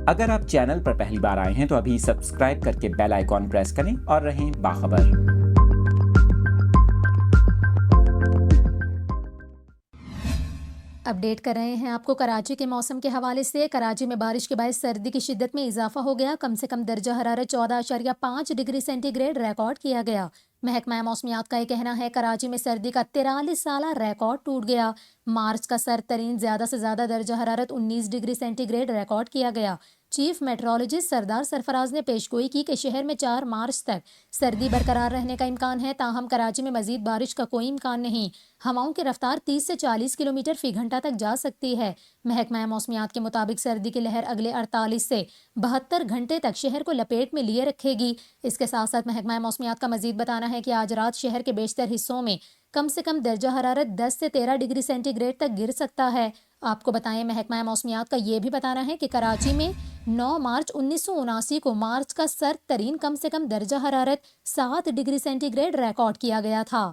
اگر آپ چینل پر پہلی بار آئے ہیں تو ابھی سبسکرائب کر کے بیل آئیکن پریس کریں اور رہیں باخبر۔ اپڈیٹ کر رہے ہیں آپ کو کراچی کے موسم کے حوالے سے۔ کراچی میں بارش کے باعث سردی کی شدت میں اضافہ ہو گیا۔ کم سے کم درجہ حرارت 14.5 ڈگری سینٹی گریڈ ریکارڈ کیا گیا۔ محکمہ موسمیات کا یہ کہنا ہے کراچی میں سردی کا 43 سالہ ریکارڈ ٹوٹ گیا۔ مارچ کا سرد ترین زیادہ سے زیادہ درجہ حرارت 19 ڈگری سینٹی گریڈ ریکارڈ کیا گیا۔ چیف میٹرولوجسٹ سردار سرفراز نے پیشگوئی کی کہ شہر میں 4 مارچ تک سردی برقرار رہنے کا امکان ہے، تاہم کراچی میں مزید بارش کا کوئی امکان نہیں۔ ہواؤں کی رفتار 30 سے 40 کلومیٹر فی گھنٹہ تک جا سکتی ہے۔ محکمہ موسمیات کے مطابق سردی کی لہر اگلے 48 سے 72 گھنٹے تک شہر کو لپیٹ میں لیے رکھے گی۔ اس کے ساتھ ساتھ محکمہ موسمیات کا مزید بتانا ہے کہ آج رات شہر کے بیشتر حصوں میں کم سے کم درجہ حرارت 10 سے 13 ڈگری سینٹی گریڈ تک گر سکتا ہے۔ آپ کو بتائیں محکمہ موسمیات کا یہ بھی بتانا ہے کہ کراچی میں 9 مارچ 1979 کو مارچ کا سرد ترین کم سے کم درجہ حرارت 7 ڈگری سینٹی گریڈ ریکارڈ کیا گیا تھا۔